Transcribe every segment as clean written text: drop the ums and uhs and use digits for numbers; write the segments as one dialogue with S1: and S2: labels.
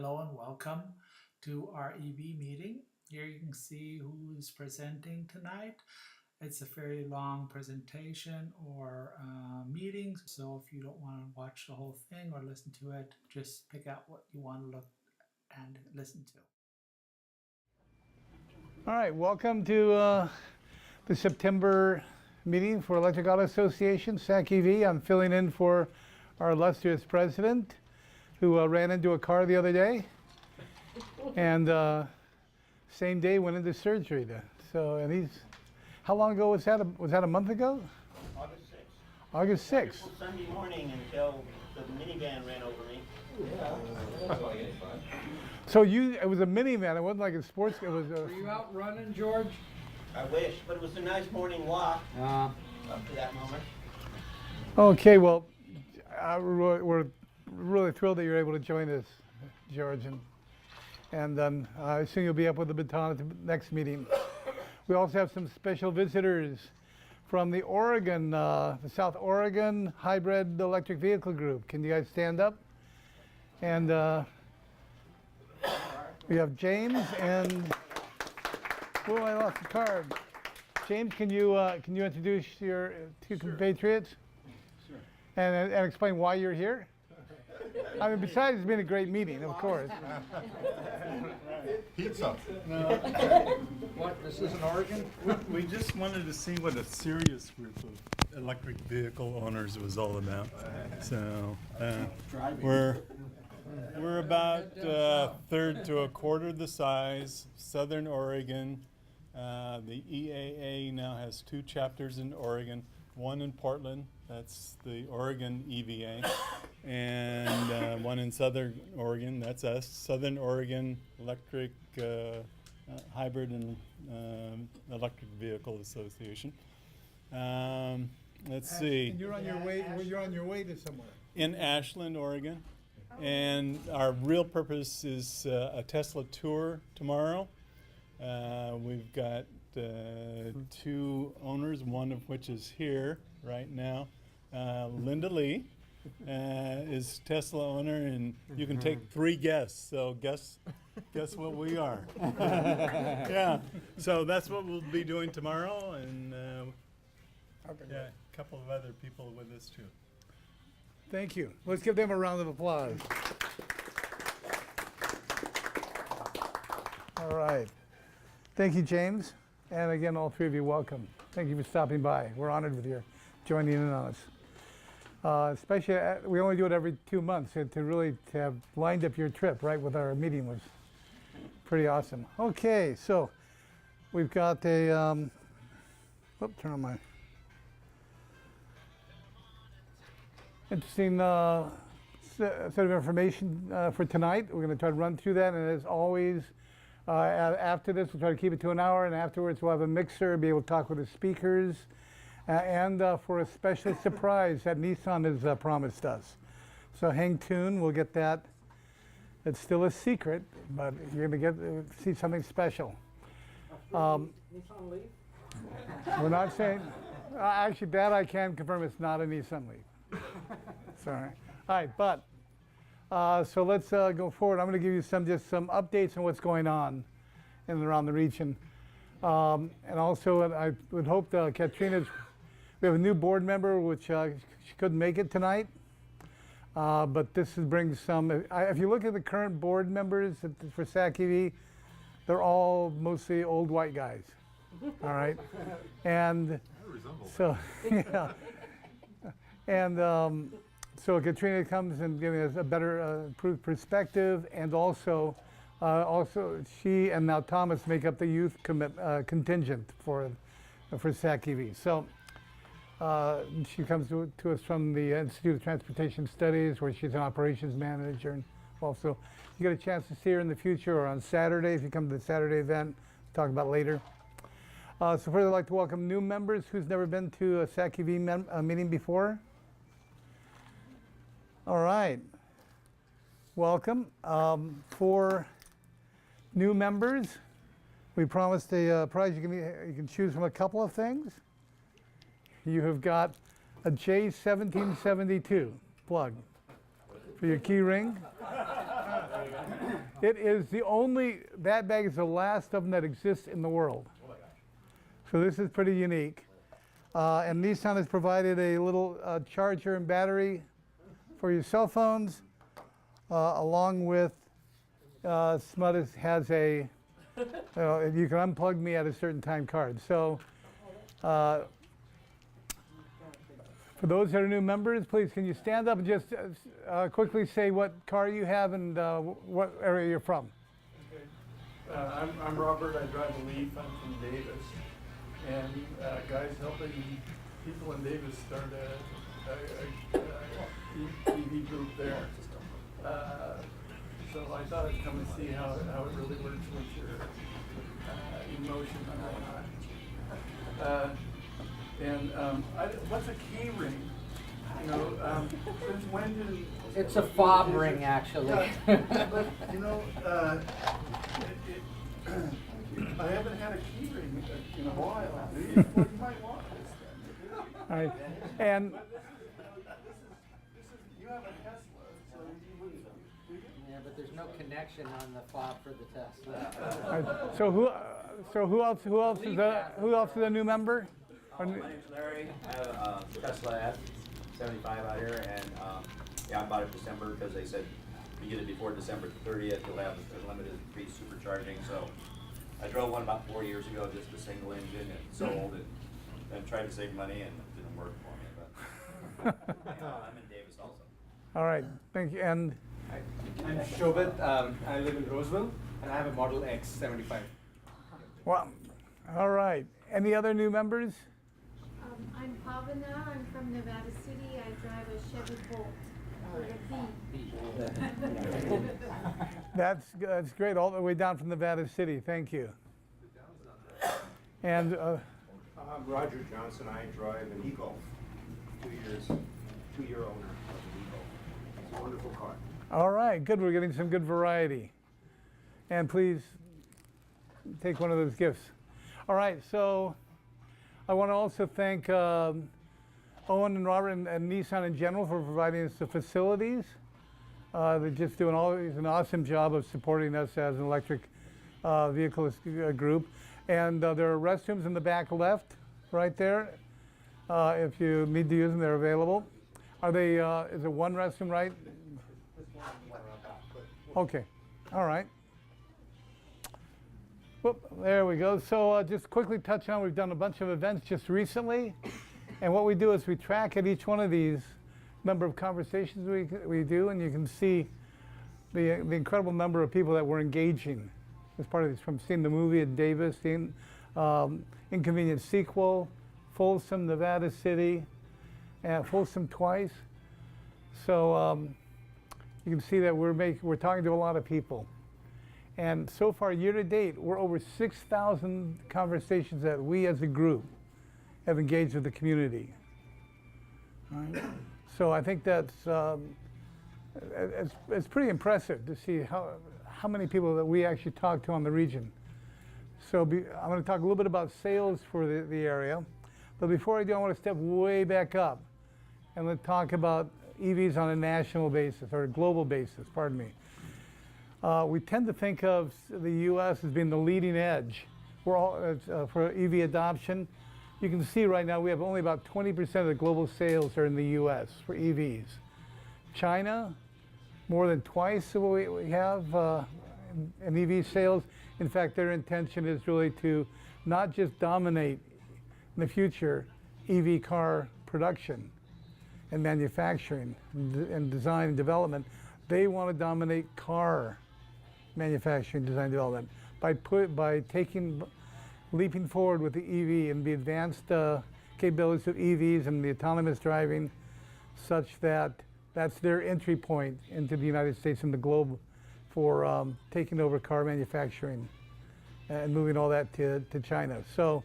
S1: Hello and welcome to our EV meeting. Here you can see who is presenting tonight. It's a fairly long presentation or meeting, so if you don't want to watch the whole thing or listen to it, just pick out what you want to look and listen to.
S2: All right, welcome to the September meeting for Electric Auto Association, SacEV. I'm filling in for our illustrious president, who ran into a car the other day, and same day went into surgery. And he's, how long ago was that? Was that a month ago?
S3: August 6th.
S2: August 6th.
S3: Sunday morning until the minivan ran over me.
S2: So it was a minivan. It wasn't like a sports. It was.
S4: Were you out running, George?
S3: I wish, but it was a nice morning walk up to that moment.
S2: Okay, well, we're really thrilled that you're able to join us, George, and I assume you'll be up with the baton at the next meeting. We also have some special visitors from the South Oregon Hybrid Electric Vehicle Group. Can you guys stand up? And we have James and, oh, I lost the card. James, can you introduce your two compatriots? Sure. And explain why you're here? I mean, besides being a great meeting, of course.
S5: Pizza.
S4: What, this is in Oregon?
S5: We just wanted to see what a serious group of electric vehicle owners was all about. So we're about a third to a quarter the size. Southern Oregon. The EAA now has 2 chapters in Oregon, one in Portland, that's the Oregon EVA, and one in Southern Oregon, that's us, Southern Oregon Electric Hybrid and Electric Vehicle Association. Let's see.
S2: And you're on your way. You're on your way to somewhere.
S5: In Ashland, Oregon, and our real purpose is a Tesla tour tomorrow. We've got 2 owners, one of which is here right now. Linda Lee is Tesla owner, and you can take 3 guests. So guess what we are. Yeah. So that's what we'll be doing tomorrow, and yeah, a couple of other people with us too.
S2: Thank you. Let's give them a round of applause. All right. Thank you, James. And again, all 3 of you, welcome. Thank you for stopping by. We're honored with your joining in on us. Especially, we only do it every 2 months, and to have lined up your trip right with our meeting was pretty awesome. Okay, so we've got a, turn on my, interesting set of information for tonight. We're going to try to run through that, and as always, after this, we'll try to keep it to an hour, and afterwards we'll have a mixer, be able to talk with the speakers, and for a special surprise that Nissan has promised us. So hang tuned, we'll get that. It's still a secret, but you're going to see something special.
S4: Nissan Leaf?
S2: We're not saying, actually that I can confirm it's not a Nissan Leaf. Sorry. All right, but. So let's go forward. I'm going to give you just some updates on what's going on in and around the region. And also, I would hope Katrina's, we have a new board member, which she couldn't make it tonight. But this brings some, if you look at the current board members for SacEV, they're all mostly old white guys. All right. And so, yeah. And, so Katrina comes and giving us a better improved perspective, and also she and now Thomas make up the youth contingent for SacEV. So she comes to us from the Institute of Transportation Studies, where she's an operations manager. And also, you get a chance to see her in the future or on Saturday if you come to the Saturday event. Talk about later. So further, I'd like to welcome new members who's never been to a SacEV meeting before. All right, welcome. For new members, we promised a prize. You can choose from a couple of things. You have got a J1772 plug for your key ring. It is the only, that bag is the last of them that exists in the world. So this is pretty unique. And Nissan has provided a little charger and battery for your cell phones, along with Smudis has a, you can unplug me at a certain time card. So for those that are new members, please can you stand up and just quickly say what car you have and what area you're from.
S5: Okay. I'm Robert. I drive a Leaf. I'm from Davis. And guys helping people in Davis start a EV group there. So I thought I'd come and see how it really works with your emotion and whatnot. What's a key ring? You know, since when did
S4: It's a fob ring, actually.
S5: but you know, I haven't had a key ring in a while. You might want this then.
S2: All right. And
S5: You have a Tesla, so you wouldn't.
S4: Yeah, but there's no connection on the fob for the Tesla.
S2: all right, so who else is a new member?
S6: My name's Larry. I have a Tesla F75 out here, and yeah, I bought it in December because they said if you get it before December 30th, you'll have unlimited free supercharging. So I drove one about 4 years ago, just a single engine, and sold it. And tried to save money, and it didn't work for me. But I'm in Davis also.
S2: All right, thank you. And
S7: I'm Shobit. I live in Roseville, and I have a Model X75.
S2: well, all right. Any other new members?
S8: I'm Pavana. I'm from Nevada City. I drive a Chevy Bolt with a V.
S2: That's great, all the way down from Nevada City. Thank you. And
S9: I'm Roger Johnson. I drive an e-Golf. 2-year owner of an e-Golf. It's a wonderful car.
S2: all right, good. We're getting some good variety. And please take one of those gifts. All right, so I want to also thank Owen and Robert and Nissan in general for providing us the facilities. They're just doing always an awesome job of supporting us as an electric vehicle group. And there are restrooms in the back left, right there. If you need to use them, they're available. Are they? Is it one restroom, right? Okay. All right. Whoop, there we go. So just quickly touch on, we've done a bunch of events just recently. And what we do is we track at each one of these number of conversations we do, and you can see the incredible number of people that we're engaging as part of this, from seeing the movie at Davis, seeing Inconvenient Sequel, Folsom, Nevada City, and Folsom twice. So you can see that we're talking to a lot of people. And so far, year to date, we're over 6,000 conversations that we as a group have engaged with the community. All right? So I think that's it's pretty impressive to see how many people that we actually talk to on the region. So I'm going to talk a little bit about sales for the area. But before I do, I want to step way back up and let's talk about EVs on a national basis, or a global basis, pardon me. We tend to think of the U.S. as being the leading edge for EV adoption. You can see right now we have only about 20% of the global sales are in the U.S. for EVs. China, more than twice what we have in EV sales. In fact, their intention is really to not just dominate in the future EV car production and manufacturing and design and development. They want to dominate car manufacturing, design, development by leaping forward with the EV and the advanced capabilities of EVs and the autonomous driving, such that that's their entry point into the United States and the globe for taking over car manufacturing and moving all that to China. So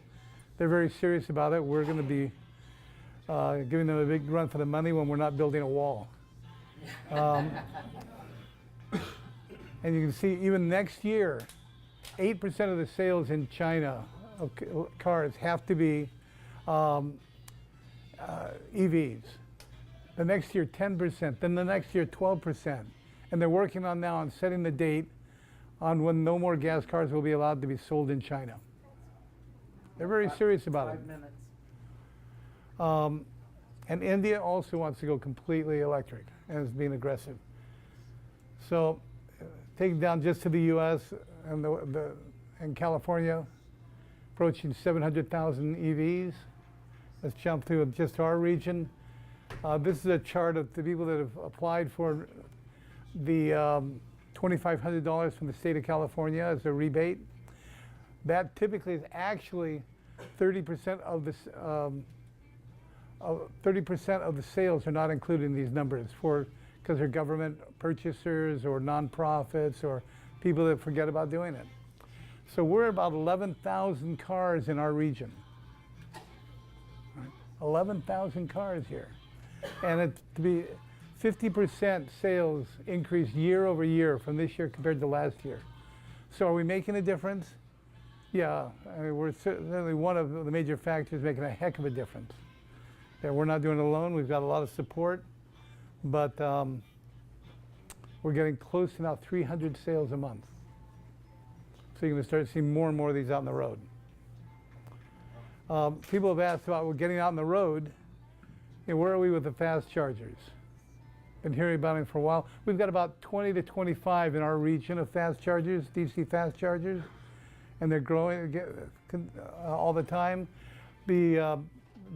S2: they're very serious about it. We're going to be giving them a big run for the money when we're not building a wall. And you can see even next year, 8% of the sales in China of cars have to be EVs. The next year, 10%. Then the next year, 12%. And they're working on now on setting the date on when no more gas cars will be allowed to be sold in China. They're very serious about it.
S4: 5 minutes.
S2: And India also wants to go completely electric and is being aggressive. So taking down just to the U.S. and California, approaching 700,000 EVs. Let's jump through just our region. This is a chart of the people that have applied for the $2,500 from the state of California as a rebate. That typically is actually 30% of this. 30% of the sales are not included in these numbers because they're government purchasers or nonprofits or people that forget about doing it. So we're about 11,000 cars in our region. 11,000 cars here. And it to be 50% sales increase year over year from this year compared to last year. So are we making a difference? Yeah, I mean, we're certainly one of the major factors making a heck of a difference. Yeah, we're not doing it alone. We've got a lot of support, but we're getting close to now 300 sales a month. So you're going to start seeing more and more of these out on the road. People have asked about getting out on the road. You know, where are we with the fast chargers? Been hearing about them for a while. We've got about 20 to 25 in our region of fast chargers, DC fast chargers, and they're growing all the time. The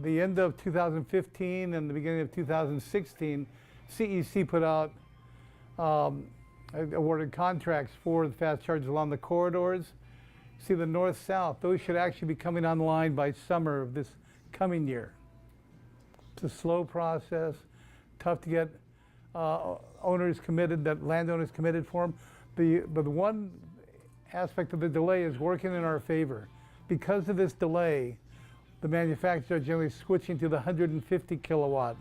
S2: end of 2015 and the beginning of 2016, CEC put out awarded contracts for the fast chargers along the corridors. See the north-south, those should actually be coming online by summer of this coming year. It's a slow process, tough to get owners committed, that landowners committed for them. But the one aspect of the delay is working in our favor. Because of this delay, the manufacturers are generally switching to the 150 kilowatt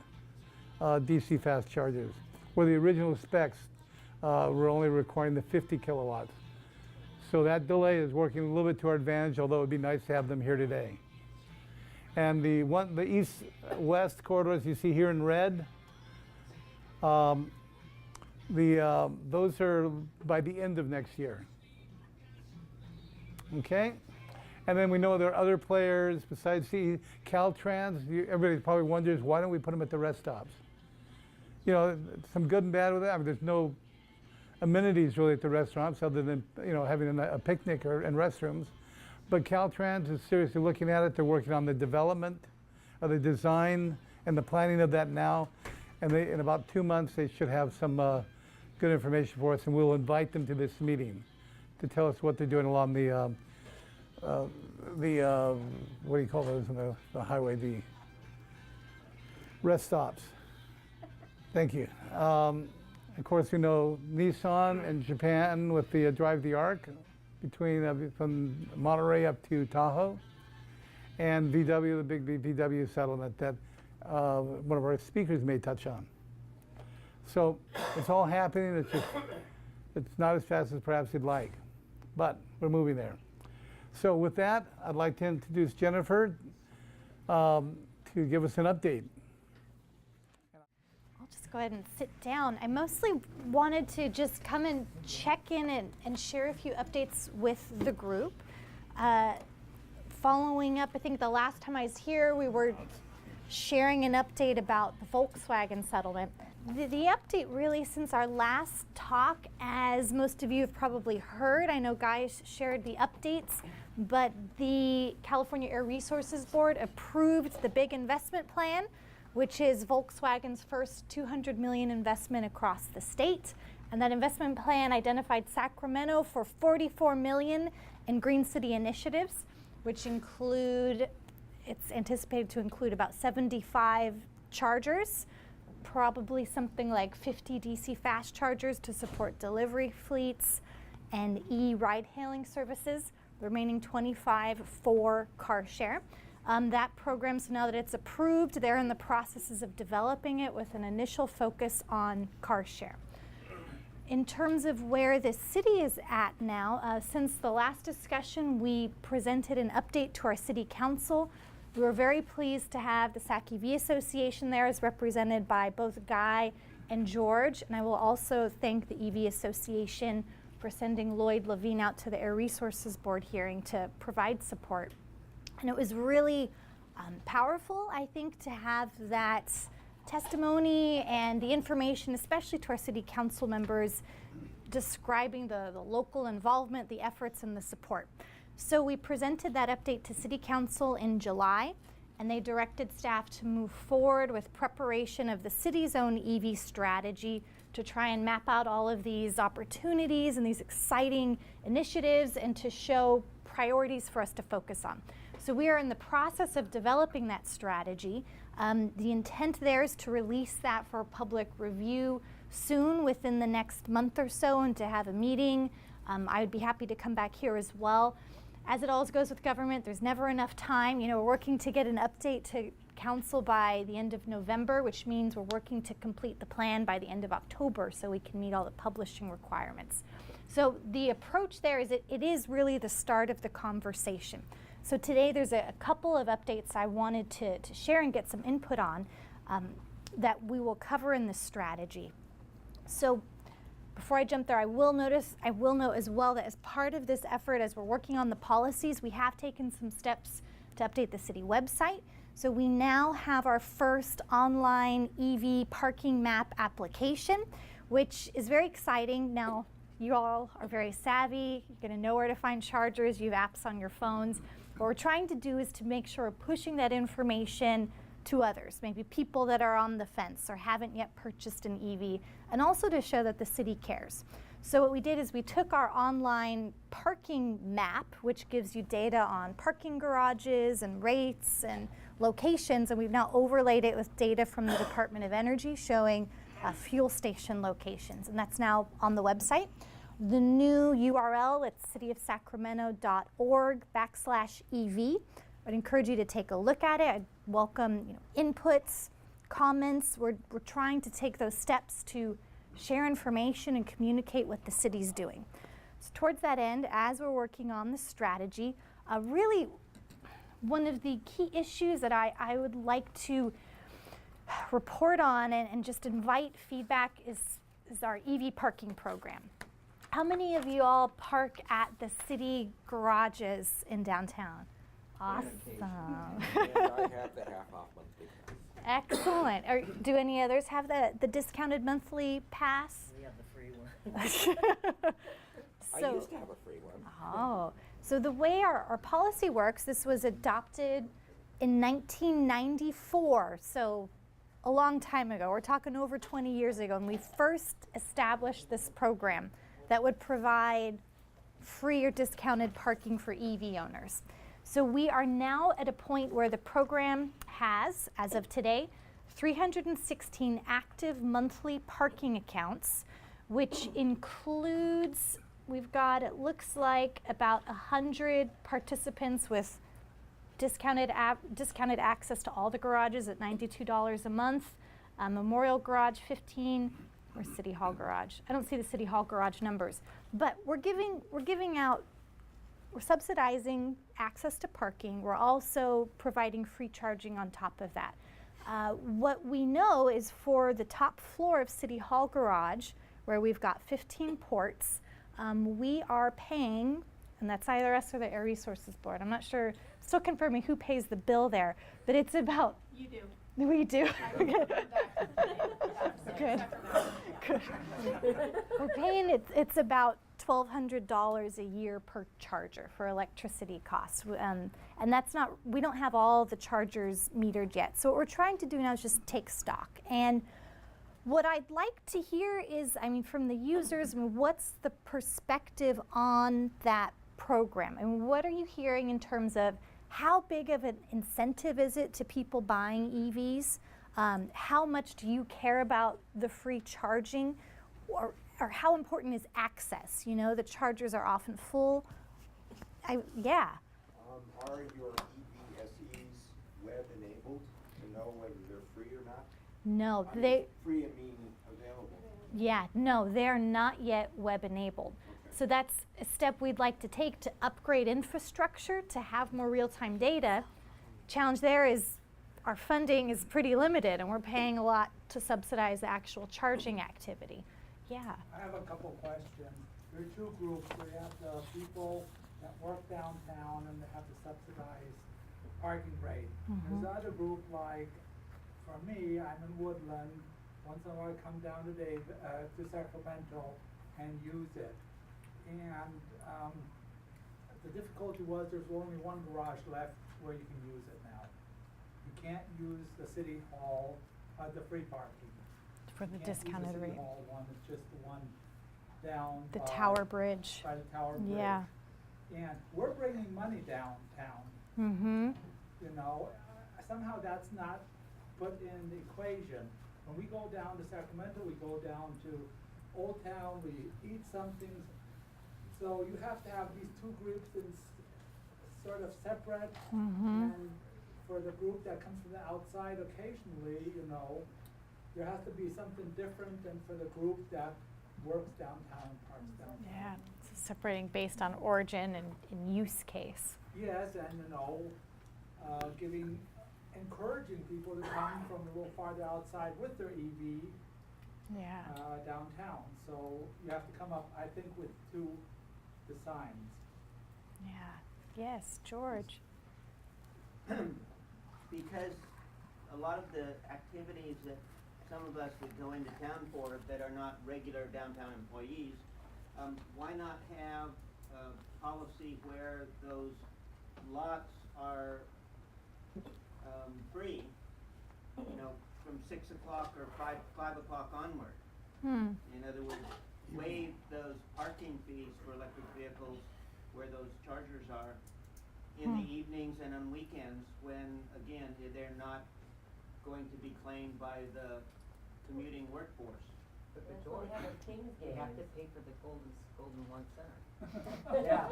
S2: DC fast chargers, where the original specs were only requiring the 50 kilowatts. So that delay is working a little bit to our advantage, although it would be nice to have them here today. And the east-west corridors you see here in red, those are by the end of next year. Okay? And then we know there are other players besides CE. Caltrans, everybody probably wonders, why don't we put them at the rest stops? You know, some good and bad with that. I mean, there's no amenities really at the restaurants other than, you know, having a picnic and restrooms. But Caltrans is seriously looking at it. They're working on the development, of the design, and the planning of that now. And in about 2 months, they should have some good information for us, and we'll invite them to this meeting to tell us what they're doing along the what do you call those on the highway? The rest stops. Thank you. Of course, we know Nissan in Japan with the Drive the Arc between from Monterey up to Tahoe, and VW, the big VW settlement that one of our speakers may touch on. So it's all happening. It's just it's not as fast as perhaps you'd like, but we're moving there. So with that, I'd like to introduce Jennifer to give us an update.
S10: I'll just go ahead and sit down. I mostly wanted to just come and check in and share a few updates with the group. Following up, I think the last time I was here, we were sharing an update about the Volkswagen settlement. The update really since our last talk, as most of you have probably heard, I know Guy shared the updates, but the California Air Resources Board approved the big investment plan, which is Volkswagen's first $200 million investment across the state. And that investment plan identified Sacramento for $44 million in Green City initiatives, which include, it's anticipated to include about 75 chargers, probably something like 50 DC fast chargers to support delivery fleets and e-ride-hailing services, the remaining 25 for car share. That program, so now that it's approved, they're in the processes of developing it with an initial focus on car share. In terms of where the city is at now, since the last discussion, we presented an update to our city council. We were very pleased to have the SacEV Association there, as represented by both Guy and George, and I will also thank the EV Association for sending Lloyd Levine out to the Air Resources Board hearing to provide support. And it was really powerful, I think, to have that testimony and the information, especially to our city council members, describing the local involvement, the efforts, and the support. So we presented that update to City Council in July, and they directed staff to move forward with preparation of the city's own EV strategy to try and map out all of these opportunities and these exciting initiatives and to show priorities for us to focus on. So we are in the process of developing that strategy. The intent there is to release that for public review soon, within the next month or so, and to have a meeting. I would be happy to come back here as well. As it always goes with government, there's never enough time. You know, we're working to get an update to council by the end of November, which means we're working to complete the plan by the end of October so we can meet all the publishing requirements. So the approach there is it is really the start of the conversation. So today there's a couple of updates I wanted to share and get some input on that we will cover in this strategy. So before I jump there, I will note as well that as part of this effort, as we're working on the policies, we have taken some steps to update the city website. So we now have our first online EV parking map application, which is very exciting. Now, you all are very savvy. You're going to know where to find chargers. You have apps on your phones. What we're trying to do is to make sure we're pushing that information to others, maybe people that are on the fence or haven't yet purchased an EV, and also to show that the city cares. So what we did is we took our online parking map, which gives you data on parking garages and rates and locations, and we've now overlaid it with data from the Department of Energy showing fuel station locations, and that's now on the website. The new URL, it's cityofsacramento.org/EV. I'd encourage you to take a look at it. I'd welcome inputs, comments. We're trying to take those steps to share information and communicate what the city's doing. So towards that end, as we're working on the strategy, really one of the key issues that I would like to report on and just invite feedback is our EV parking program. How many of you all park at the city garages in downtown? Awesome.
S11: And I have the half-off monthly pass.
S10: Excellent. Do any others have the discounted monthly pass?
S4: We have the free one.
S11: I used to have a free one.
S10: Oh, so the way our policy works, this was adopted in 1994, so a long time ago. We're talking over 20 years ago, and we first established this program that would provide free or discounted parking for EV owners. So we are now at a point where the program has, as of today, 316 active monthly parking accounts, which includes, we've got, it looks like about 100 participants with discounted access to all the garages at $92 a month, Memorial Garage 15, or City Hall Garage. I don't see the City Hall Garage numbers, but we're subsidizing access to parking. We're also providing free charging on top of that. What we know is for the top floor of City Hall Garage, where we've got 15 ports, we are paying, and that's either us or the Air Resources Board. I'm not sure, still confirming who pays the bill there, but it's about...
S8: You do.
S10: We do. Good. Good. We're paying, it's about $1,200 a year per charger for electricity costs. And that's not, we don't have all the chargers metered yet. So what we're trying to do now is just take stock. And what I'd like to hear is, from the users, what's the perspective on that program? And what are you hearing in terms of how big of an incentive is it to people buying EVs? How much do you care about the free charging? Or how important is access? The chargers are often full. Yeah.
S9: Are your EVSEs web enabled to know whether they're free or not?
S10: No,
S9: Free, I mean available.
S10: Yeah, no, they're not yet web enabled. So that's a step we'd like to take to upgrade infrastructure to have more real-time data. Challenge there is our funding is pretty limited, and we're paying a lot to subsidize the actual charging activity. Yeah.
S1: I have a couple questions. There are two groups. We have the people that work downtown and they have the subsidized parking rate. There's the other group, like for me, I'm in Woodland. Once in a while I come down to Sacramento and use it. And the difficulty was there's only one garage left where you can use it now. You can't use the city hall, the free parking.
S10: For the
S1: You can't use
S10: discounted
S1: City
S10: rate.
S1: Hall one, it's just the one down
S10: The
S1: by-
S10: Tower Bridge.
S1: By the Tower Bridge.
S10: Yeah.
S1: And we're bringing money downtown,
S10: Mm-hmm.
S1: you know, somehow that's not put in the equation. When we go down to Sacramento, we go down to Old Town, we eat something. So you have to have these two groups in sort of separate. And for the group that comes from the outside occasionally, you know, there has to be something different than for the group that works downtown and parks downtown.
S10: Yeah, so separating based on origin and use case.
S1: Yes, and you know, encouraging people to come from a little farther outside with their EV
S10: Yeah.
S1: downtown. So you have to come up, I think, with two designs.
S10: Yeah. Yes, George.
S3: Because a lot of the activities that some of us would go into town for that are not regular downtown employees, why not have a policy where those lots are free, you know, from 6 o'clock or 5 o'clock onward? In other words, waive those parking fees for electric vehicles where those chargers are in the evenings and on weekends when, again, they're not going to be claimed by the commuting workforce.
S4: But
S12: That's
S4: George,
S12: why we have a King's
S4: you have
S12: Game.
S4: to pay for the Golden One Center.
S12: Yeah.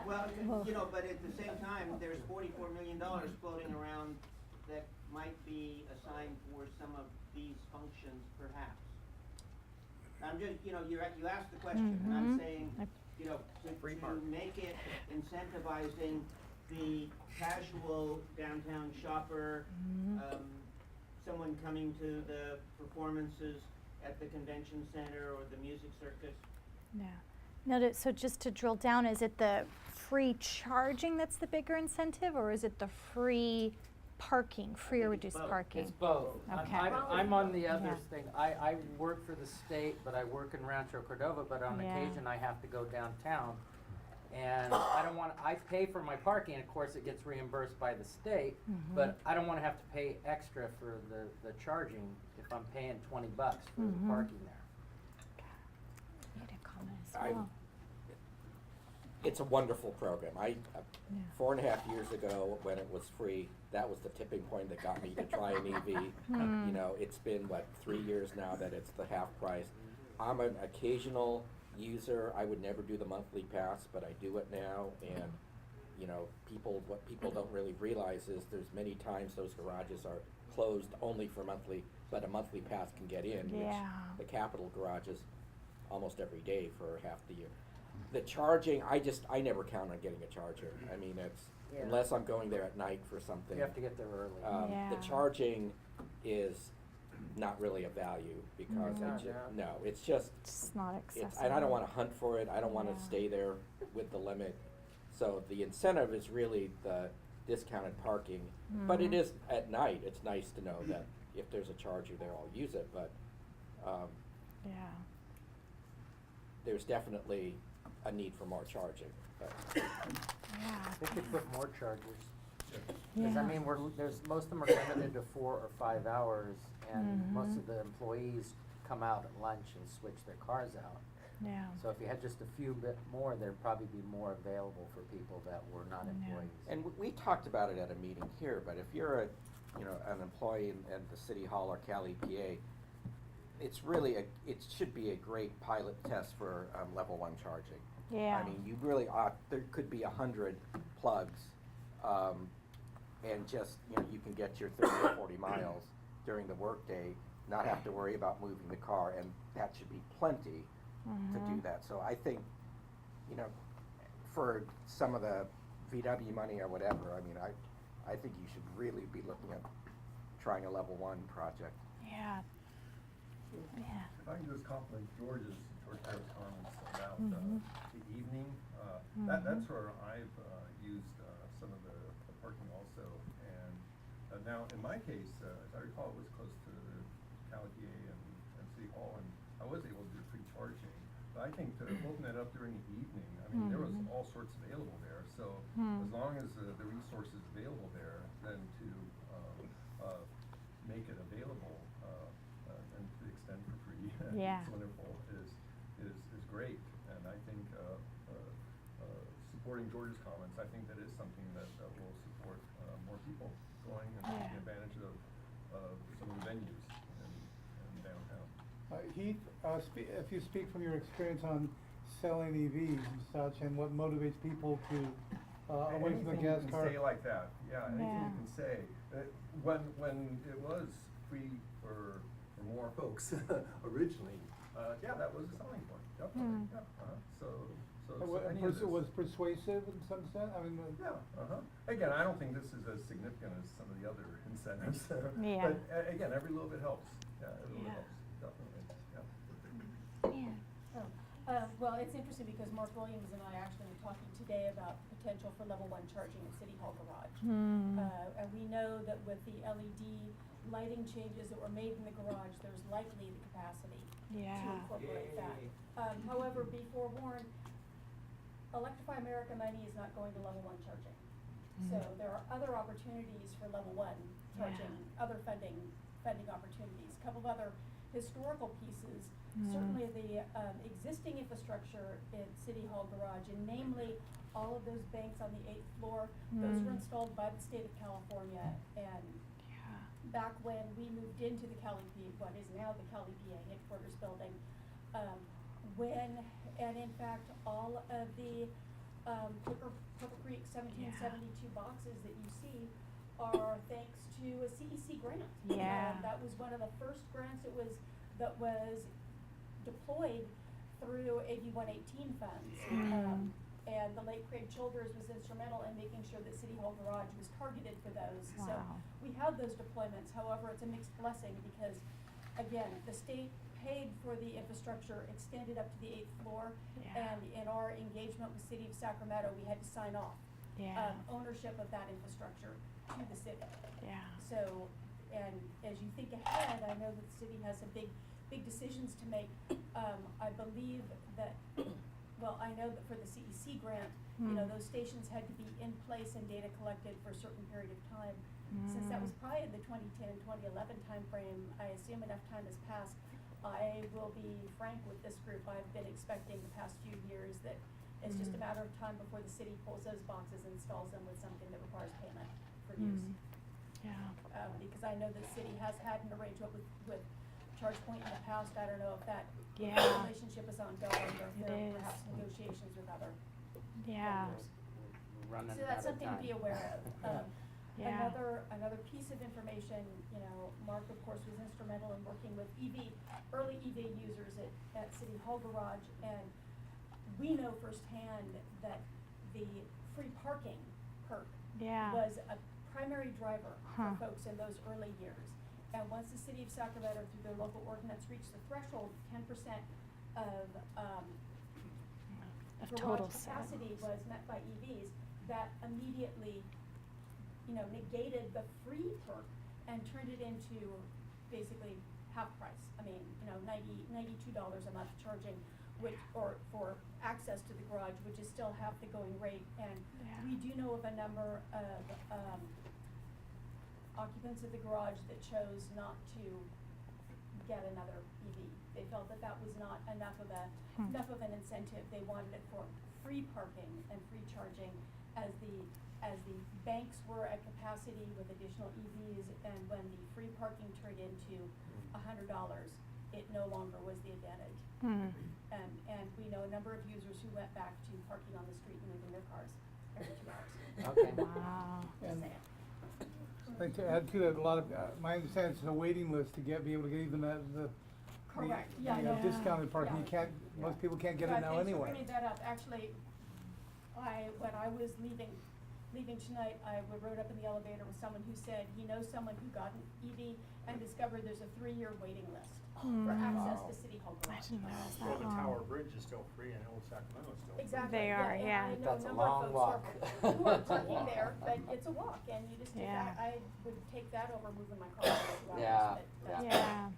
S3: Well, you know, but at the same time, there's $44 million floating around that might be assigned for some of these functions, perhaps. I'm just, you know, you asked the question, and I'm saying, you know, to make it incentivizing the casual downtown shopper, someone coming to the performances at the convention center or the music circus.
S10: Yeah. Now, so just to drill down, is it the free charging that's the bigger incentive, or is it the free parking, free or reduced parking?
S4: It's both.
S10: Okay.
S4: I'm on the other
S10: Yeah.
S4: thing. I work for the state, but I work in Rancho Cordova, but on
S10: Yeah.
S4: occasion I have to go downtown. And I don't want, I pay for my parking, of course it gets reimbursed by the state, but I don't wanna have to pay extra for the charging if I'm paying $20 for the parking there.
S10: You had a comment as
S11: I-
S10: well.
S11: It's a wonderful program. 4.5 years ago, when it was free, that was the tipping point that got me to try an EV. You know, it's been, 3 years now that it's the half price. I'm an occasional user. I would never do the monthly pass, but I do it now. And, you know, what people don't really realize is there's many times those garages are closed only for monthly, but a monthly pass can get in,
S10: Yeah.
S11: which the Capitol garages almost every day for half the year. The charging, I never count on getting a charger. I mean, unless I'm going there at night for something.
S4: You have to get there early.
S11: The charging is not really a value because it's just,
S10: It's not accessible.
S11: and I don't want to hunt for it. I don't want to stay there with the limit. So the incentive is really the discounted parking. But it is at night. It's nice to know that if there's a charger there, I'll use it. But there's definitely a need for more charging. But
S4: They could put more chargers. Because I mean, most of them are limited to 4 or 5 hours, and most of the employees come out at lunch and switch their cars out.
S10: Yeah.
S4: So if you had just a few bit more, there'd probably be more available for people that were not employees.
S11: And we talked about it at a meeting here, but if you're an employee in the City Hall or Cali, PA, it should be a great pilot test for level 1 charging.
S10: Yeah.
S11: I mean, you really there could be 100 plugs, and just, you can get your 30 or 40 miles during the workday, not have to worry about moving the car, and that should be plenty to do that. So I think, for some of the VW money or whatever, I mean, I think you should really be looking at trying a level 1 project.
S10: Yeah.
S13: If I can just compliment George's
S12: for Tara's comments about the evening. That's where I've used some of the parking also. And now, in my case, as I recall, it was close to Caliquier and City Hall, and I was able to do free charging. But I think to open it up during the evening, I mean, there was all sorts available there. So as long as the resources available there, then to make it available and to the extent for free,
S10: Yeah.
S12: it's wonderful, is great. And I think supporting George's comments, I think that is something that will support more people going and taking advantage of some of the venues in downtown.
S2: Heath, if you speak from your experience on selling EVs and such, and what motivates people to away from the gas
S12: Anything you
S2: car.
S12: can say like that, yeah, anything you can say. When it was free for more folks originally, yeah, that was a selling point, definitely, yeah. So any of this.
S2: Was persuasive in some sense? I mean,
S12: Yeah, Again, I don't think this is as significant as some of the other incentives.
S10: Yeah.
S12: But again, every little bit helps. Yeah, every little helps, definitely, yeah.
S13: Well, it's interesting because Mark Williams and I actually were talking today about the potential for level 1 charging at City Hall Garage. And we know that with the LED lighting changes that were made in the garage, there's likely the capacity to incorporate that. However, be forewarned, Electrify America money is not going to level 1 charging. So there are other opportunities for level 1 charging, other funding opportunities. A couple of other historical pieces. Certainly the existing infrastructure in City Hall Garage, and namely all of those banks on the 8th floor, those were installed by the state of California. And back when we moved into the what is now the California headquarters building, and in fact all of the Clipper Creek 1772 boxes that you see are thanks to a CEC grant. That was one of the first grants that was deployed through AB 118 funds. And the late Craig Childers was instrumental in making sure that City Hall Garage was targeted for those. So we have those deployments. However, it's a mixed blessing because, again, the state paid for the infrastructure, extended up to the 8th floor, and in our engagement with City of Sacramento, we had to sign off ownership of that infrastructure to the city. So, and as you think ahead, I know that the city has some big decisions to make. I believe that, well, I know that for the CEC grant, you know, those stations had to be in place and data collected for a certain period of time. Since that was probably in the 2010, 2011 timeframe, I assume enough time has passed. I will be frank with this group. I've been expecting the past few years that it's just a matter of time before the city pulls those boxes and installs them with something that requires payment for use. Because I know the city has had an arrangement with ChargePoint in the past. I don't know if that relationship is ongoing or if there are perhaps negotiations with other vendors. So that's something to be aware of. Another piece of information, you know, Mark of course was instrumental in working with early EV users at City Hall Garage, and we know firsthand that the free parking perk was a primary driver for folks in those early years. And once the City of Sacramento, through their local ordinance, reached the threshold, 10% of
S10: total
S13: garage capacity was met by EVs, that immediately, you know, negated the free perk and turned it into basically half price. I mean, you know, $92 a month charging, or for access to the garage, which is still half the going rate. And we do know of a number of occupants of the garage that chose not to get another EV. They felt that that was not enough of an incentive. They wanted it for free parking and free charging as the banks were at capacity with additional EVs, and when the free parking turned into $100, it no longer was the advantage. And we know a number of users who went back to parking on the street and moving their cars every 2 hours.
S2: And I think to add to that, a lot of my understanding is a waiting list to be able to get even the
S13: Correct.
S2: discounted parking. You can't. Most people can't get it now
S13: Thanks
S2: anyway.
S13: for bringing that up. Actually, when I was leaving leaving tonight, I rode up in the elevator with someone who said he knows someone who got an EV and discovered there's a 3-year waiting list for access to City Hall garage.
S14: Well, the Tower Bridge is still free and Old Sacramento is still free.
S13: Exactly.
S10: They are,
S13: and
S10: yeah.
S13: I know
S4: That's a
S13: a number
S4: long
S13: of
S4: walk.
S13: folks who are parking there, but it's a walk, and you just take
S10: Yeah.
S13: that. I would take that over moving my car for 2 hours.
S4: Yeah,
S13: but that's-
S10: Yeah.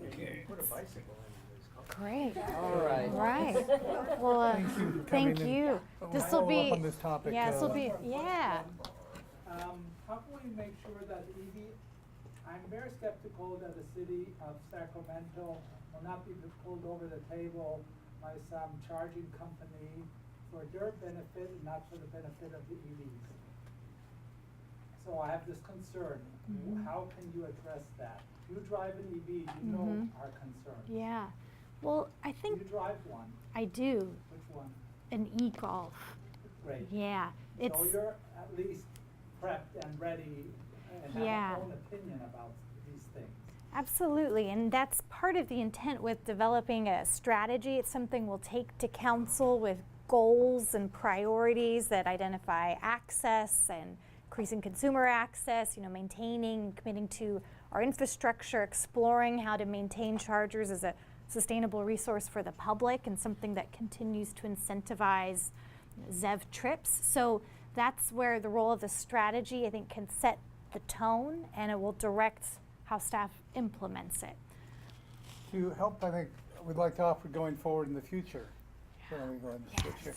S14: You can put a bicycle in this car.
S10: Great.
S4: All right.
S10: Right. Well,
S2: Thank you for
S10: thank
S2: coming in.
S10: you.
S2: We'll
S10: This will
S2: follow
S10: be.
S2: up on this topic,
S10: Yeah, this will be. Yeah.
S1: How can we make sure that EV, I'm very skeptical that the city of Sacramento will not be pulled over the table by some charging company for their benefit and not for the benefit of the EVs. So I have this concern. How can you address that? If you drive an EV, you know our concerns.
S10: Yeah. Well, I think
S1: You drive one.
S10: I do.
S1: Which one?
S10: An e-golf.
S1: Great.
S10: Yeah. It's.
S1: So you're at least prepped and ready and have
S10: Yeah.
S1: your own opinion about these things.
S10: Absolutely, and that's part of the intent with developing a strategy. It's something we'll take to council with goals and priorities that identify access and increasing consumer access, maintaining, committing to our infrastructure, exploring how to maintain chargers as a sustainable resource for the public and something that continues to incentivize ZEV trips. So that's where the role of the strategy, I think, can set the tone, and it will direct how staff implements it.
S2: To help, I think, we'd like to offer going forward in the future. So let me go ahead and switch here.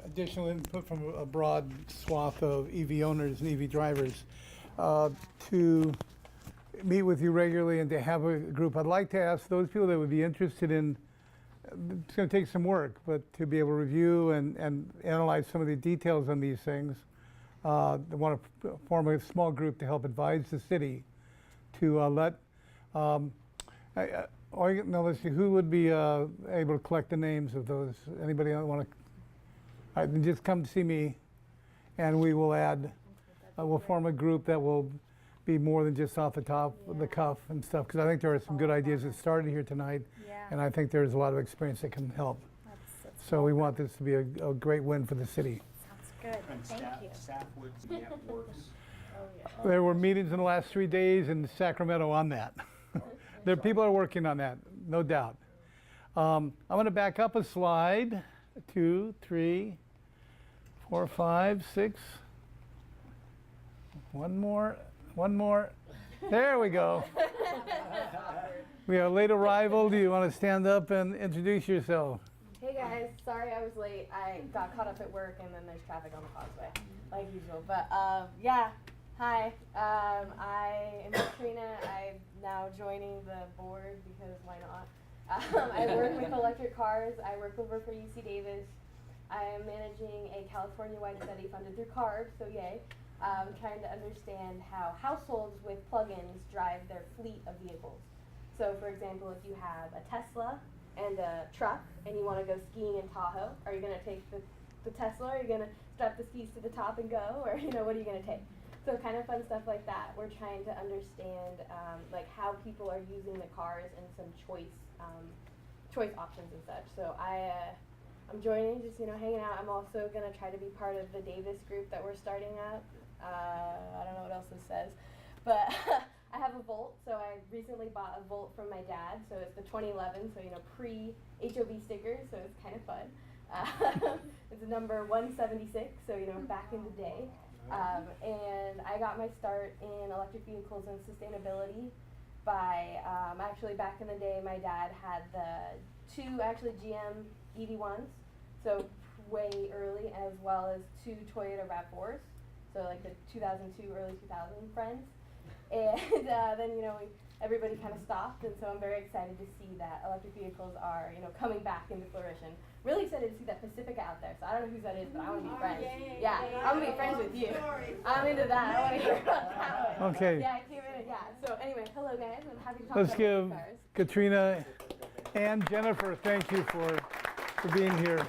S2: Additional input from a broad swath of EV owners and EV drivers to meet with you regularly and to have a group. I'd like to ask those people that would be interested in, it's going to take some work, but to be able to review and analyze some of the details on these things. They want to form a small group to help advise the city to let, no, let's see, who would be able to collect the names of those? Anybody want to? All right, then just come to see me, and we will add, we'll form a group that will be more than just off the top of the cuff and stuff, because I think there are some good ideas that started here tonight, and I think there's a lot of experience that can help. So we want this to be a great win for the city.
S10: Good, thank you.
S14: Staffwood's networks.
S2: There were meetings in the last 3 days in Sacramento on that. There, people are working on that, no doubt. I'm going to back up a slide. 2, 3, 4, 5, 6. One more. There we go. We have a late arrival. Do you want to stand up and introduce yourself?
S15: Hey guys, sorry I was late. I got caught up at work and then there's traffic on the causeway, like usual. But yeah, hi. I am Katrina. I'm now joining the board because why not? I work with electric cars. I work over for UC Davis. I am managing a California-wide study funded through CARB, so yay. Trying to understand how households with plug-ins drive their fleet of vehicles. So for example, if you have a Tesla and a truck and you want to go skiing in Tahoe, are you going to take the Tesla, or are you going to strap the skis to the top and go, or what are you going to take? So kind of fun stuff like that. We're trying to understand like how people are using the cars and some choice options and such. So I'm joining, just hanging out. I'm also gonna try to be part of the Davis group that we're starting up. I don't know what else this says, but I have a Volt. So I recently bought a Volt from my dad. So it's the 2011. So pre-HOV stickers. So it's kind of fun. It's a number 176. So back in the day. And I got my start in electric vehicles and sustainability by, actually back in the day, my dad had the 2 GM EV1s, so way early, as well as 2 Toyota RAV4s, so like the 2002, early 2000 friends. And then, everybody kind of stopped, and so I'm very excited to see that electric vehicles are, coming back into flourishing. Really excited to see that Pacifica out there. So I don't know whose that is, but I want to be friends. Yeah, I want to be friends with you. I'm into that. I want to hear about that one.
S2: Okay.
S15: Yeah, I came in. Yeah. So anyway, hello guys. I'm happy to talk
S2: Let's
S15: about
S2: give
S15: cars.
S2: Katrina and Jennifer, thank you for being here.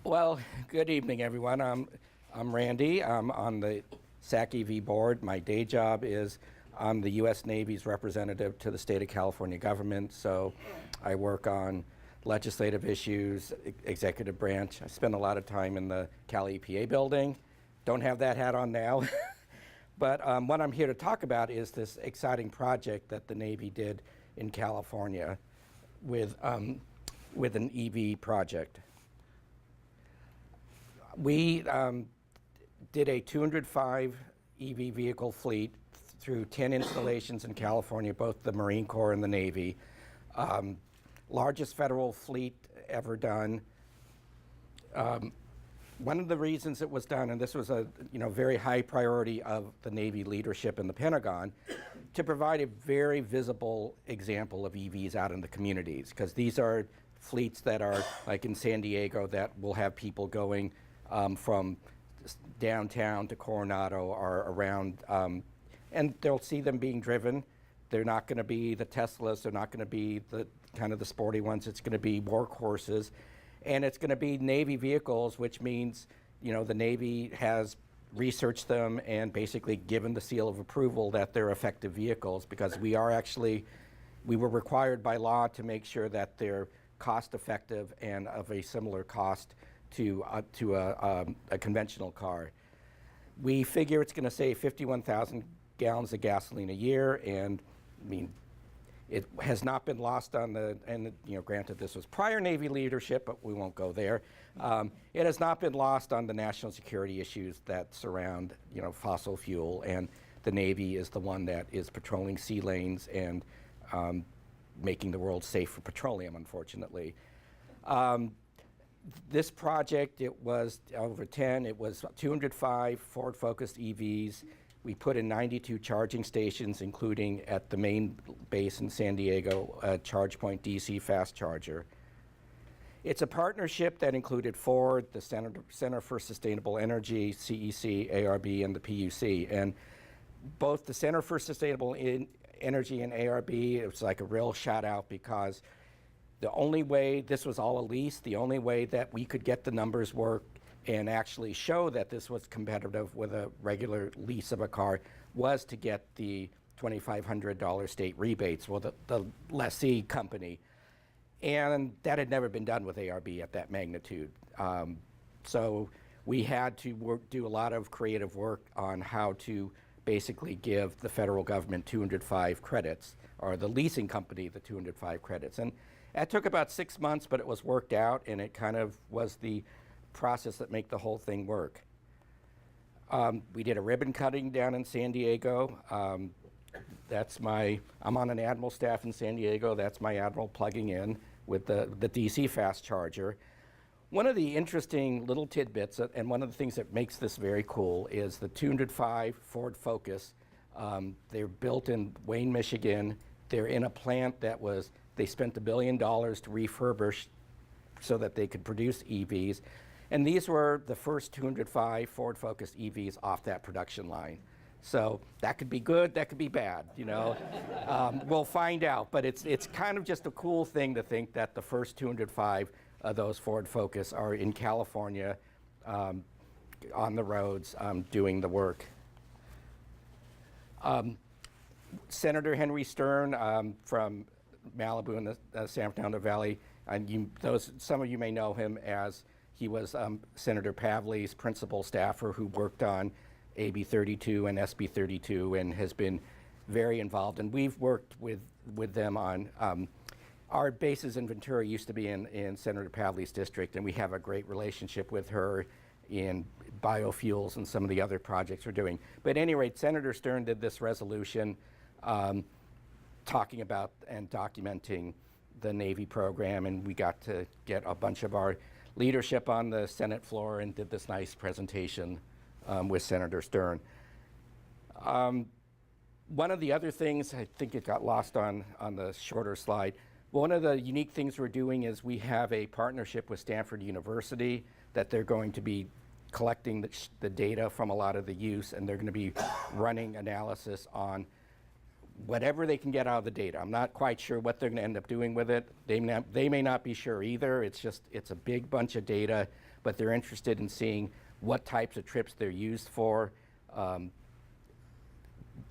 S11: Well, good evening, everyone. I'm Randy. I'm on the SacEV board. My day job is I'm the U.S. Navy's representative to the state of California government. So I work on legislative issues, executive branch. I spend a lot of time in the Cal EPA building. Don't have that hat on now. But what I'm here to talk about is this exciting project that the Navy did in California with an EV project. We did a 205 EV vehicle fleet through 10 installations in California, both the Marine Corps and the Navy. Largest federal fleet ever done. One of the reasons it was done, and this was a very high priority of the Navy leadership and the Pentagon, to provide a very visible example of EVs out in the communities, because these are fleets that are like in San Diego that will have people going from downtown to Coronado or around, and they'll see them being driven. They're not going to be the Teslas. They're not going to be the kind of the sporty ones. It's going to be workhorses, and it's going to be Navy vehicles, which means the Navy has researched them and basically given the seal of approval that they're effective vehicles, because we were required by law to make sure that they're cost effective and of a similar cost to a conventional car. We figure it's going to save 51,000 gallons of gasoline a year, and I mean, it has not been lost on granted this was prior Navy leadership, but we won't go there. It has not been lost on the national security issues that surround, fossil fuel, and the Navy is the one that is patrolling sea lanes and making the world safe for petroleum, unfortunately. This project, it was over 10, it was 205 Ford-focused EVs. We put in 92 charging stations, including at the main base in San Diego, a ChargePoint DC fast charger. It's a partnership that included Ford, the Center for Sustainable Energy, CEC, ARB, and the PUC. And both the Center for Sustainable Energy and ARB, it was like a real shout out, because the only way, this was all a lease, the only way that we could get the numbers work and actually show that this was competitive with a regular lease of a car was to get the $2,500 state rebates with the lessee company. And that had never been done with ARB at that magnitude. So we had to do a lot of creative work on how to basically give the federal government 205 credits, or the leasing company the 205 credits. And that took about 6 months, but it was worked out, and it kind of was the process that made the whole thing work. We did a ribbon cutting down in San Diego. I'm on an Admiral staff in San Diego. That's my Admiral plugging in with the DC fast charger. One of the interesting little tidbits, and one of the things that makes this very cool, is the 205 Ford Focus. They're built in Wayne, Michigan. They're in a plant that they spent $1 billion to refurbish so that they could produce EVs. And these were the first 205 Ford Focus EVs off that production line. So that could be good, that could be bad, We'll find out, but it's kind of just a cool thing to think that the first 205 of those Ford Focus are in California, on the roads, doing the work. Senator Henry Stern from Malibu in the San Fernando Valley, and some of you may know him as he was Senator Pavley's principal staffer who worked on AB 32 and SB 32 and has been very involved. And we've worked with them on, our bases in Ventura used to be in Senator Pavley's district, and we have a great relationship with her in biofuels and some of the other projects we're doing. But at any rate, Senator Stern did this resolution talking about and documenting the Navy program, and we got to get a bunch of our leadership on the Senate floor and did this nice presentation with Senator Stern. One of the other things, I think it got lost on the shorter slide, one of the unique things we're doing is we have a partnership with Stanford University that they're going to be collecting the data from a lot of the use, and they're going to be running analysis on whatever they can get out of the data. I'm not quite sure what they're going to end up doing with it. They may not be sure either. It's a big bunch of data, but they're interested in seeing what types of trips they're used for,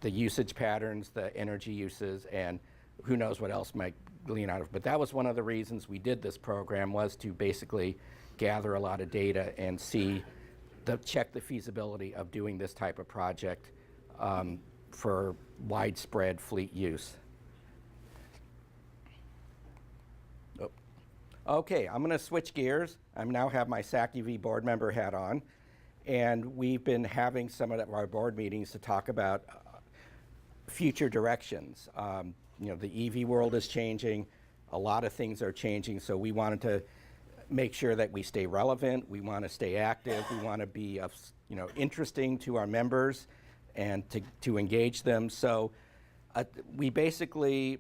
S11: the usage patterns, the energy uses, and who knows what else might glean out of. But that was one of the reasons we did this program, was to basically gather a lot of data and check the feasibility of doing this type of project for widespread fleet use. Oh. Okay, I'm going to switch gears. I now have my SacEV board member hat on, and we've been having some of our board meetings to talk about future directions. You know, the EV world is changing. A lot of things are changing, so we wanted to make sure that we stay relevant. We want to stay active. We want to be, you know, interesting to our members and to engage them. So we basically,